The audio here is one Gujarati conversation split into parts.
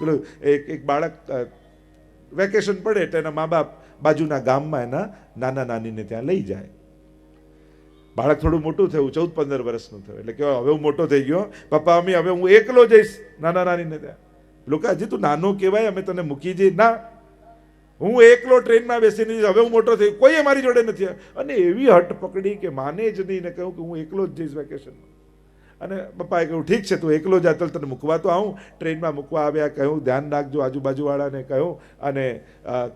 પેલું એક બાળક વેકેશન પડે એટલે એના મા બાપ બાજુના ગામમાં એના નાના નાનીને ત્યાં લઈ જાય. બાળક થોડું મોટું થયું, 14-15 વર્ષનું થયું એટલે કે હવે હું મોટો થઈ ગયો, પપ્પા મમ્મી હવે હું એકલો જઈશ નાના નાનીને ત્યાં. લોકો હજી તું નાનો કહેવાય, અમે તને મૂકી જઈએ. ના, હું એકલો ટ્રેનમાં બેસીને જઈશ, હવે હું મોટો થઈ, કોઈ મારી જોડે નથી. અને એવી હટ પકડી કે માને જ નહીં ને કહ્યું કે હું એકલો જ જઈશ વેકેશનમાં. અને પપ્પાએ કહ્યું ઠીક છે તું એકલો જા, ચાલ તને મૂકવા તો આવું. ટ્રેનમાં મૂકવા આવ્યા, કહ્યું ધ્યાન રાખજો આજુબાજુવાળાને કહ્યું. અને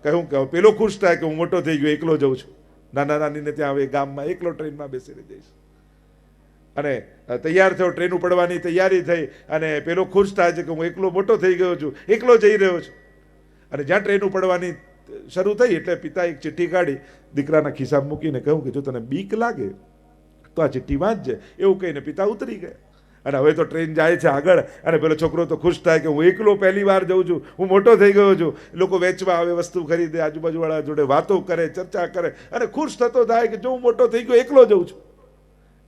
કહ્યું કે પેલો ખુશ થાય કે હું મોટો થઈ ગયો, એકલો જઉં છું નાના નાનીને ત્યાં, હવે ગામમાં એકલો ટ્રેનમાં બેસીને જઈશ. અને તૈયાર થયો, ટ્રેન ઉપડવાની તૈયારી થઈ, અને પેલો ખુશ થાય છે કે હું એકલો મોટો થઈ ગયો છું, એકલો જઈ રહ્યો છું. અને જ્યાં ટ્રેન ઉપડવાની શરૂ થઈ એટલે પિતા એક ચિઠ્ઠી કાઢી દીકરાના ખિસ્સામાં મૂકીને કહ્યું કે જો તને બીક લાગે તો આ ચિઠ્ઠી વાંચજે. એવું કહીને પિતા ઉતરી ગયા. અને હવે તો ટ્રેન જાય છે આગળ, અને પેલો છોકરો તો ખુશ થાય કે હું એકલો પહેલી વાર જઉં છું, હું મોટો થઈ ગયો છું. લોકો વેચવા આવે, વસ્તુ ખરીદે, આજુબાજુવાળા જોડે વાતો કરે, ચર્ચા કરે, અને ખુશ થતો થાય કે જો હું મોટો થઈ ગયો, એકલો જઉં છું.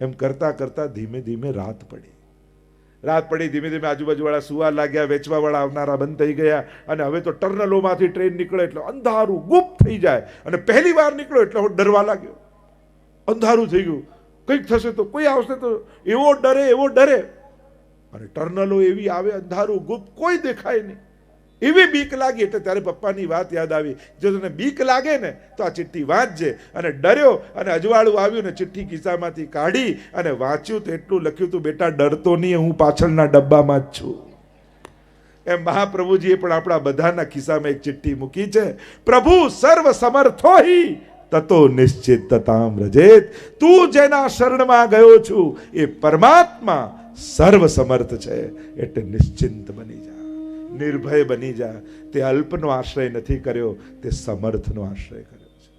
એમ કરતા કરતા ધીમે ધીમે રાત પડી. ધીમે ધીમે આજુબાજુવાળા સુવા લાગ્યા, વેચવાવાળા આવનારા બંધ થઈ ગયા. અને હવે તો ટર્નલોમાંથી ટ્રેન નીકળે એટલે અંધારું ગુપ્ત થઈ જાય. અને પહેલી વાર નીકળ્યો એટલે હું ડરવા લાગ્યો. અંધારું થઈ ગયું, કંઈક થશે તો, કોઈ આવશે તો, એવો ડરે. અને ટર્નલો એવી આવે, અંધારું ગુપ્ત, કોઈ દેખાય નહીં, એવી બીક લાગી. એટલે ત્યારે પપ્પાની વાત યાદ આવી, જો તને બીક લાગે ને તો આ ચિઠ્ઠી વાંચજે. અને ડર્યો, અને અજવાળું આવ્યું ને ચિઠ્ઠી ખિસ્સામાંથી કાઢી અને વાંચ્યું તો એટલું લખ્યું તું, બેટા ડરતો નહીં, હું પાછળના ડબ્બામાં જ છું. એમ મહાપ્રભુજીએ પણ આપણા બધાના ખિસ્સામાં એક ચિઠ્ઠી મૂકી છે. પ્રભુ સર્વ સમર્થો હિ તતો નિશ્ચિતતામ રજેત. તું જેના શરણમાં ગયો છું એ પરમાત્મા સર્વ સમર્થ છે, એટલે નિશ્ચિંત બની જા, નિર્ભય બની જા. તે અલ્પનો આશ્રય નથી કર્યો, તે સમર્થનો આશ્રય કર્યો છે.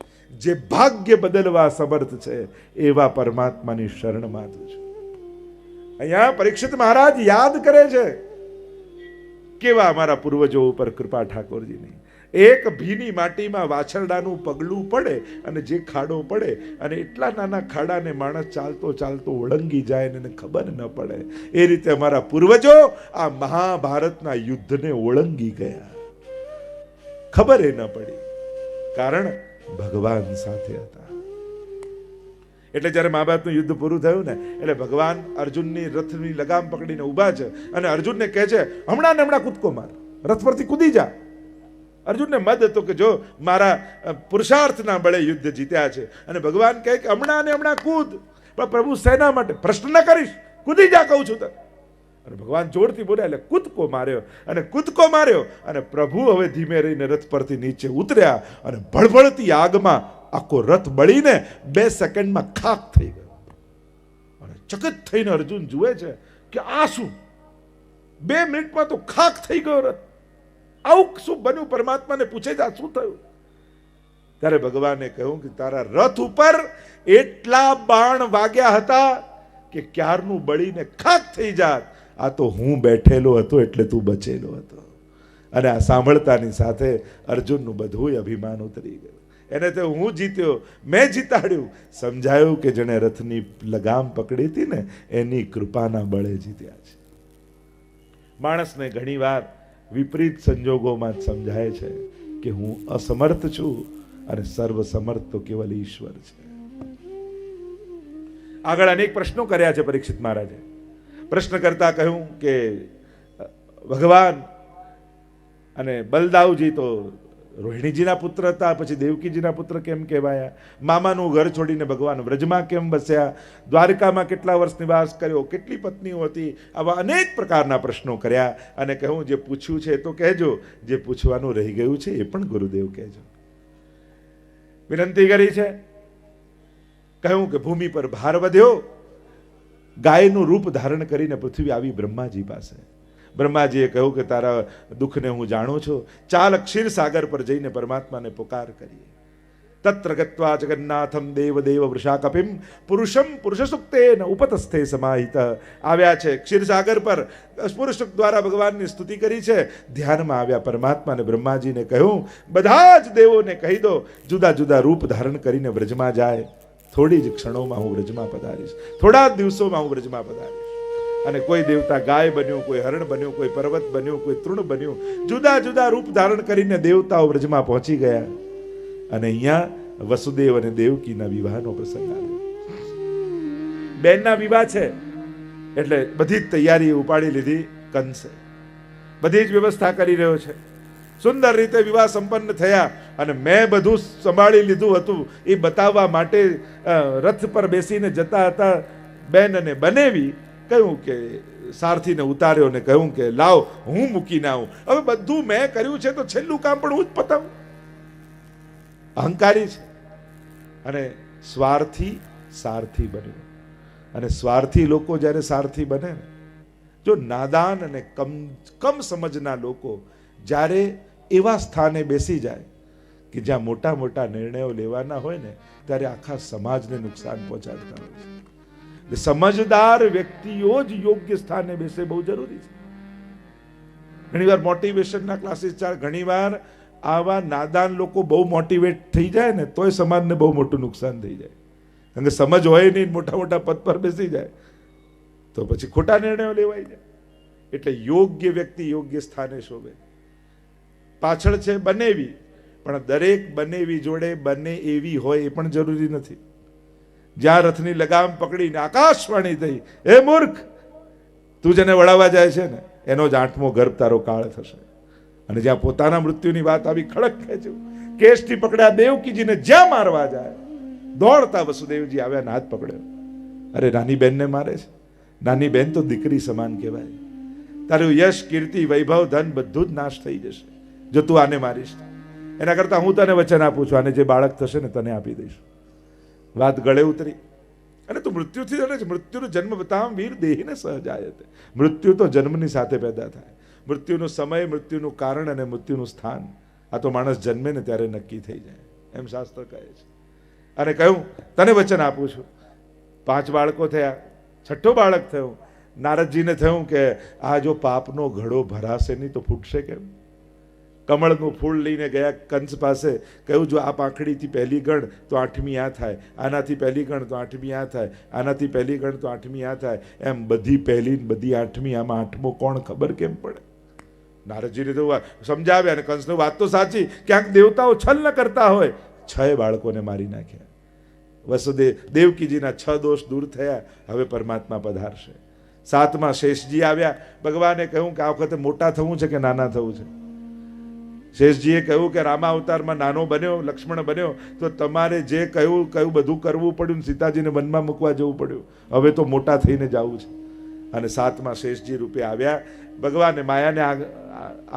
જે ભાગ્ય બદલવા સમર્થ છે એવા પરમાત્માની શરણમાં તું છે. અહીંયા પરીક્ષિત મહારાજ યાદ કરે છે કેવા અમારા પૂર્વજો ઉપર કૃપા ઠાકોરજીની. એક ભીની માટીમાં વાછરડાનું પગલું પડે અને જે ખાડો પડે, અને એટલા નાના ખાડાને માણસ ચાલતો ચાલતો ઓળંગી જાય ને એને ખબર ન પડે. એ રીતે અમારા પૂર્વજો આ મહાભારતના યુદ્ધને ઓળંગી ગયા, ખબર એ ન પડી, કારણ ભગવાન સાથે હતા. એટલે જ્યારે મહાભારતનું યુદ્ધ પૂરું થયું ને એટલે ભગવાન અર્જુનની રથની લગામ પકડીને ઊભા છે, અને અર્જુનને કહે છે હમણાં ને હમણાં કૂદકો માર, રથ પરથી કૂદી જા. અર્જુનને મદ હતો કે જો મારા પુરુષાર્થના બળે યુદ્ધ જીત્યા છે, અને ભગવાન કહે કે હમણાં ને હમણાં કૂદ. પણ પ્રભુ સેના માટે પ્રશ્ન ન કરીશ, કૂદી જા કહું છું તને. અને ભગવાન જોરથી બોલ્યા એટલે કૂદકો માર્યો, અને પ્રભુ હવે ધીમે રહીને રથ પરથી નીચે ઉતર્યા, અને ભળભળતી આગમાં આખો રથ બળીને 2 સેકન્ડમાં ખાક થઈ ગયો. અને ચકિત થઈને અર્જુન જુએ છે કે આ શું, 2 મિનિટમાં તો ખાક થઈ ગયો રથ. આવું શું બન્યું? પરમાત્માને પૂછે છે આ શું થયું? ત્યારે ભગવાને કહ્યું કે તારા રથ ઉપર એટલા બાણ વાગ્યા હતા કે ક્યારનું બળીને ખાક થઈ જાત. આ તો હું બેઠેલો હતો એટલે તું બચેલો હતો. અને આ સાંભળતાની સાથે અર્જુનનું બધું અભિમાન ઉતરી ગયું. એને તો હું જીત્યો, મેં જીતાડ્યું. સમજાયું કે જેણે રથની લગામ પકડી હતી ને એની કૃપાના બળે જીત્યા છે. માણસને ઘણીવાર વિપરીત સંજોગોમાં જ સમજાય છે કે હું અસમર્થ છું અને સર્વ સમર્થ તો કેવલ ઈશ્વર છે. આગળ અનેક પ્રશ્નો કર્યા છે પરીક્ષિત મહારાજે. પ્રશ્ન કરતા કહ્યું કે ભગવાન અને બલદાવજી તો રોહિણીજીના પુત્ર હતા, પછી દેવકીજીના પુત્ર કેમ કહેવાયા? મામાનું ઘર છોડીને ભગવાન વ્રજમાં કેમ બસ્યા? દ્વારકામાં કેટલા વર્ષ નિવાસ કર્યો? કેટલી પત્નીઓ હતી? આવા અનેક પ્રકારના પ્રશ્નો કર્યા. અને કહ્યું જે પૂછ્યું છે તો કહેજો, જે પૂછવાનું રહી ગયું છે એ પણ ગુરુદેવ કહેજો. વિનંતી કરી છે. કહ્યું કે ભૂમિ પર ભાર વધ્યો, ગાયનું રૂપ ધારણ કરીને પૃથ્વી આવી બ્રહ્માજી પાસે. બ્રહ્માજીએ કહ્યું કે તારા દુઃખને હું જાણું છું, ચાલ ક્ષીરસાગર પર જઈને પરમાત્માને પુકાર કરીએ. તત્ર ગત્વા જગન્નાથમ દેવ દેવ વૃષાકપિમ પુરુષમ પુરુષસુક્તેન ઉપતસ્થે સમાહિત. આવ્યા છે ક્ષીરસાગર પર, પુરુષ દ્વારા ભગવાનની સ્તુતિ કરી છે. ધ્યાનમાં આવ્યા પરમાત્માને. બ્રહ્માજીને કહ્યું બધા જ દેવોને કહી દો જુદા જુદા રૂપ ધારણ કરીને વ્રજમાં જાય. થોડી જ ક્ષણોમાં હું વ્રજમાં પધારીશ, થોડા જ દિવસોમાં હું વ્રજમાં પધારીશ. અને કોઈ દેવતા ગાય બન્યું, કોઈ હરણ બન્યું, કોઈ પર્વત બન્યું, કોઈ તૃણ બન્યું. જુદા જુદા રૂપ ધારણ કરીને દેવતાઓ વ્રજમાં પહોંચી ગયા. અને અહીંયા વસુદેવ અને દેવકીના વિવાહનો પ્રસંગ આવ્યો. બેનના વિવાહ છે એટલે બધી જ તૈયારી ઉપાડી લીધી કંસે. બધી જ વ્યવસ્થા કરી રહ્યો છે. સુંદર રીતે વિવાહ સંપન્ન થયા અને મેં બધું સંભાળી લીધું હતું એ બતાવવા માટે રથ પર બેસીને જતા હતા. બેન અને બનેવી કહ્યું કે સારથીને ઉતાર્યો ને કહ્યું કે લાવ હું મૂકીને આવું. હવે બધું મેં કર્યું છે તો છેલ્લું કામ પણ હું જ પતાવું. અહંકારી છે અને સ્વાર્થી સારથી બન્યો. અને સ્વાર્થી લોકો જ્યારે સારથી બને ને, જો નાદાન અને કમ સમજના લોકો જ્યારે એવા સ્થાને બેસી જાય કે જ્યાં મોટા મોટા નિર્ણયો લેવાના હોય ને, ત્યારે આખા સમાજને નુકસાન પહોંચાડતા હોય છે. સમજદાર વ્યક્તિઓ જ યોગ્ય સ્થાને બેસે બહુ જરૂરી છે. ઘણીવાર મોટિવેશનના ક્લાસીસ ચાલે, ઘણીવાર આવા નાદાન લોકો બહુ મોટિવેટ થઈ જાય ને તોય સમાજને બહુ મોટું નુકસાન થઈ જાય. કારણ કે સમજ હોય નહીં, મોટા મોટા પદ પર બેસી જાય તો પછી ખોટા નિર્ણયો લેવાઈ જાય. એટલે યોગ્ય વ્યક્તિ યોગ્ય સ્થાને શોભે. પાછળ છે બનેવી, પણ દરેક બનેવી જોડે બને એવી હોય એ પણ જરૂરી નથી. જ્યાં રથની લગામ પકડીને આકાશવાણી થઈ, એ મૂર્ખ, તું જેને વળાવવા જાય છે ને એનો જ 8મો ગર્ભ તારો કાળ થશે. અને જ્યાં પોતાના મૃત્યુની વાત આવી, ખડક ખેંચ્યું, કેસથી પકડ્યા દેવકીજીને જ્યાં મારવા જાય, દોડતા વસુદેવજી આવ્યા ને હાથ પકડ્યો. અરે નાની બેનને મારે છે. નાની બેન તો દીકરી સમાન કહેવાય. તારું યશ, કીર્તિ, વૈભવ, ધન બધું જ નાશ થઈ જશે જો તું આને મારીશ. એના કરતા હું તને વચન આપું છું, આને જે બાળક થશે ને તને આપી દઈશ. વાત ગળે ઉતરી. અને તું મૃત્યુથી ડરે છે. મૃત્યુનો જન્મ બતાવ વીર દેહીને સહજાય. મૃત્યુ તો જન્મની સાથે પેદા થાય. મૃત્યુનો સમય, મૃત્યુનું કારણ અને મૃત્યુનું સ્થાન આ તો માણસ જન્મે ને ત્યારે નક્કી થઈ જાય, એમ શાસ્ત્ર કહે છે. અને કહ્યું તને વચન આપું છું. 5 બાળકો થયા, 6ઠ્ઠો બાળક થયું. નારદજીને થયું કે આ જો પાપનો ઘડો ભરાશે નહીં તો ફૂટશે કેમ? કમળનું ફૂલ લઈને ગયા કંસ પાસે. કહ્યું જો આ પાંખડીથી પહેલી ગણ તો 8મી આ થાય, આનાથી પહેલી ગણ તો 8મી આ થાય, આનાથી પહેલી ગણ તો 8મી આ થાય, એમ બધી પહેલી બધી 8મી, આમાં 8મો કોણ ખબર કેમ પડે? નારદજીને તો સમજાવ્યા અને કંસની વાત તો સાચી, ક્યાંક દેવતાઓ છલ ન કરતા હોય. 6 બાળકોને મારી નાખ્યા. વસુદેવ દેવકીજીના 6 દોષ દૂર થયા. હવે પરમાત્મા પધારશે. 7મા શેષજી આવ્યા. ભગવાને કહ્યું કે આ વખતે મોટા થવું છે કે નાના થવું છે? શેષજીએ કહ્યું કે રામા અવતારમાં નાનો બન્યો, લક્ષ્મણ બન્યો તો તમારે જે કહ્યું બધું કરવું પડ્યું, સીતાજીને વનમાં મૂકવા જવું પડ્યું. હવે તો મોટા થઈને જવું છે. અને 7મા શેષજી રૂપે આવ્યા. ભગવાને માયાને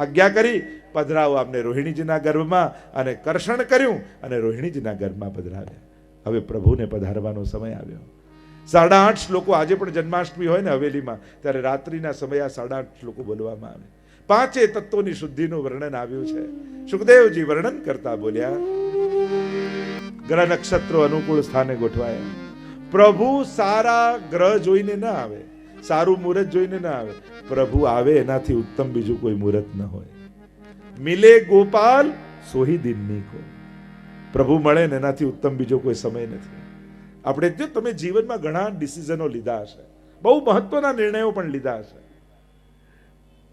આજ્ઞા કરી, પધરાવો આપને રોહિણીજીના ગર્ભમાં, અને કર્ષણ કર્યું અને રોહિણીજીના ગર્ભમાં પધરાવ્યા. હવે પ્રભુને પધારવાનો સમય આવ્યો. 8.5 શ્લોકો આજે પણ જન્માષ્ટમી હોય ને હવેલીમાં, ત્યારે રાત્રિના સમયે આ 8.5 શ્લોકો બોલવામાં આવે. 5 તત્વોની શુદ્ધિનું વર્ણન આવ્યું છે. સુખદેવજી વર્ણન કરતા બોલ્યા, ગ્રહ નક્ષત્રો અનુકૂળ સ્થાને ગોઠવાયા. પ્રભુ સારા ગ્રહ જોઈને ન આવે, સારું મુહૂર્ત જોઈને ન આવે. પ્રભુ આવે એનાથી ઉત્તમ બીજું કોઈ મુહૂર્ત ન હોય. મિલે ગોપાલ સોહી દિનની કો. પ્રભુ મળે ને એનાથી ઉત્તમ બીજો કોઈ સમય નથી. આપણે જો તમે જીવનમાં ઘણા ડિસિઝનો લીધા હશે, બહુ મહત્વના નિર્ણયો પણ લીધા હશે.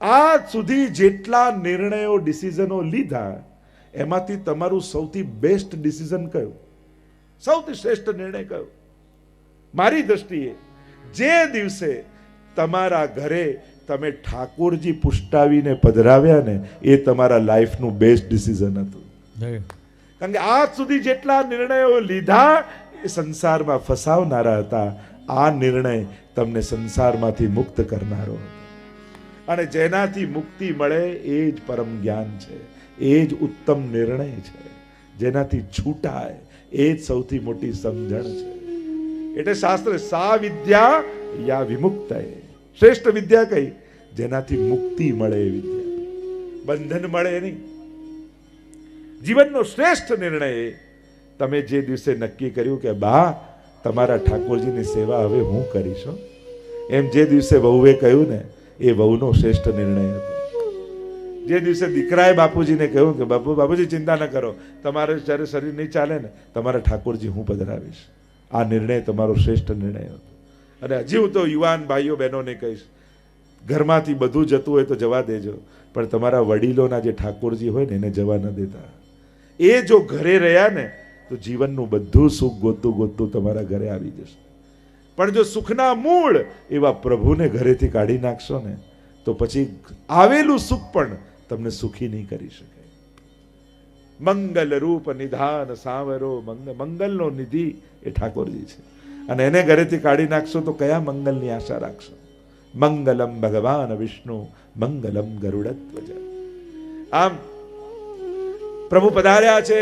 આજ સુધી જેટલા નિર્ણયો, ડિસિઝનો લીધા એમાંથી તમારું સૌથી બેસ્ટ ડિસિઝન કયું? સૌથી શ્રેષ્ઠ નિર્ણય કયો? મારી દ્રષ્ટિએ જે દિવસે તમારા ઘરે તમે ઠાકોરજી પુષ્ટાવીને પધરાવ્યા ને એ તમારા લાઈફનું બેસ્ટ ડિસિઝન હતું. કારણ કે આજ સુધી જેટલા નિર્ણયો લીધા એ સંસારમાં ફસાવનારા હતા. આ નિર્ણય તમને સંસારમાંથી મુક્ત કરનારો હતો. અને જેનાથી મુક્તિ મળે એ જ પરમ જ્ઞાન છે, એ જ ઉત્તમ નિર્ણય છે. જેનાથી છૂટાય એ જ સૌથી મોટી સમજણ છે. એટલે શાસ્ત્ર સા વિદ્યા યા વિમુક્ત, શ્રેષ્ઠ વિદ્યા કઈ? જેનાથી મુક્તિ મળે એ વિદ્યા, બંધન મળે નહીં. જીવનનો શ્રેષ્ઠ નિર્ણય તમે જે દિવસે નક્કી કર્યું કે બા તમારા ઠાકોરજીની સેવા હવે હું કરીશ, એમ જે દિવસે વહુએ કહ્યું ને એ વહુનો શ્રેષ્ઠ નિર્ણય હતો. જે દિવસે દીકરાએ બાપુજીને કહ્યું કે બાપુજી ચિંતા ન કરો, તમારે જ્યારે શરીર નહીં ચાલે ને તમારા ઠાકોરજી હું પધરાવીશ, આ નિર્ણય તમારો શ્રેષ્ઠ નિર્ણય હતો. અને હજી હું તો યુવાન ભાઈઓ બહેનોને કહીશ, ઘરમાંથી બધું જતું હોય તો જવા દેજો, પણ તમારા વડીલોના જે ઠાકોરજી હોય ને એને જવા ન દેતા. એ જો ઘરે રહ્યા ને તો જીવનનું બધું સુખ ગોતતું ગોતતું તમારા ઘરે આવી જશે. પણ જો સુખના મૂળ એવા પ્રભુને ઘરેથી કાઢી નાખશો ને તો પછી આવેલું સુખ પણ તમને સુખી નહીં કરી શકે. મંગલ રૂપ નિધાન સાવરો, મંગલનો નિધિ એ ઠાકોરજી છે, અને એને ઘરેથી કાઢી નાખશો તો કયા મંગલની આશા રાખશો? મંગલમ ભગવાન વિષ્ણુ મંગલમ ગરુડધ્વજ. આમ પ્રભુ પધાર્યા છે,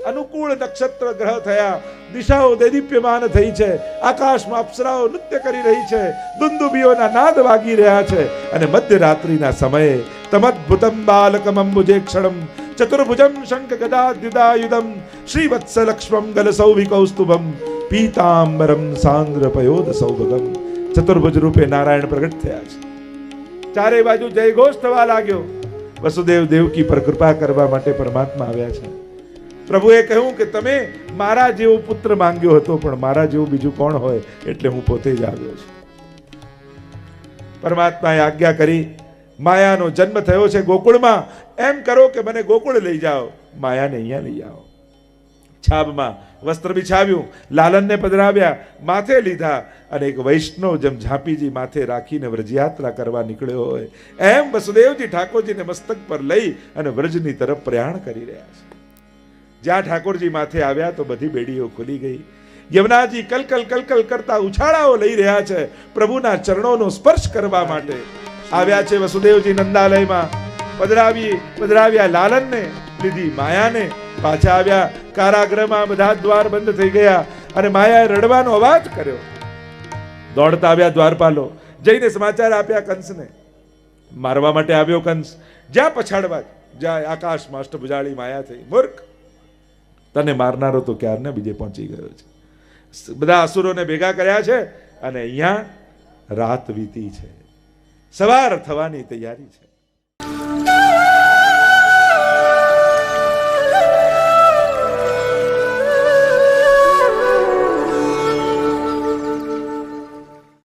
અનુકૂળ નક્ષત્ર ગ્રહ થયા, દિશાઓ દૈદીપ્યમાન થઈ છે, આકાશમાં અપ્સરાઓ નૃત્ય કરી રહી છે, દુંદુભીઓના નાદ વાગી રહ્યા છે, અને મધ્યરાત્રિના સમયે તમદ્ભુતમ બાલકમ અંબુજેક્ષણમ ચતુર્ભુજમ શંખ ગદાદ્યુદાયુધમ શ્રીવત્સલક્ષ્મમ ગલસૌવિકૌસ્તુભમ પીતાંબરમ સાંદ્ર પયોદ સૌભગમ. ચતુર્ભુજ રૂપે નારાયણ પ્રગટ થયા છે. ચારે બાજુ જયઘોષ થવા લાગ્યો. વસુદેવ દેવકી પર કૃપા કરવા માટે પરમાત્મા આવ્યા છે. પ્રભુએ કહ્યું કે તમે મારા જેવો પુત્ર માંગ્યો હતો, પણ મારા જેવું બીજું કોણ હોય, એટલે હું પોતે જ આવ્યો છું. પરમાત્માએ આજ્ઞા કરી, માયાનો જન્મ થયો છે ગોકુળમાં, એમ કરો કે મને ગોકુળ લઈ જાઓ, માયાને અહીંયા લઈ આવો. છાબમાં વસ્ત્ર બિછાવ્યું, લાલનને પધરાવ્યા, માથે લીધા, અને એક વૈષ્ણવ જેમ ઝાંપીજી માથે રાખીને વ્રજયાત્રા કરવા નીકળ્યો હોય એમ વસુદેવજી ઠાકોરજીને મસ્તક પર લઈ અને વ્રજની તરફ પ્રયાણ કરી રહ્યા છે. જ્યાં ઠાકોરજી માથે આવ્યા તો બધી બેડીઓ ખુલી ગઈ. યમુનાજી કલકલ કલકલ કરતા ઉછાળાઓ લઈ રહ્યા છે, પ્રભુના ચરણોનો સ્પર્શ કરવા માટે આવ્યા છે. વસુદેવજી નંદાલયમાં પધરાવ્યા લાલનને, લીધી માયાને, પાછા આવ્યા. કારાગૃહમાં બધા દ્વાર બંધ થઈ ગયા, અને માયાએ રડવાનો અવાજ કર્યો. દોડતા આવ્યા દ્વારપાલો, જઈને સમાચાર આપ્યા કંસને. મારવા માટે આવ્યો કંસ, જ્યાં પછાડવા જાય આકાશમાં અષ્ટભુજાળી માયા થઈ. મૂર્ખ, તને મારનારો તો ક્યારને બીજે પહોંચી ગયો છે. બધા અસુરોને ભેગા કર્યા છે, અને અહીંયા રાત વીતી છે, સવાર થવાની તૈયારી છે.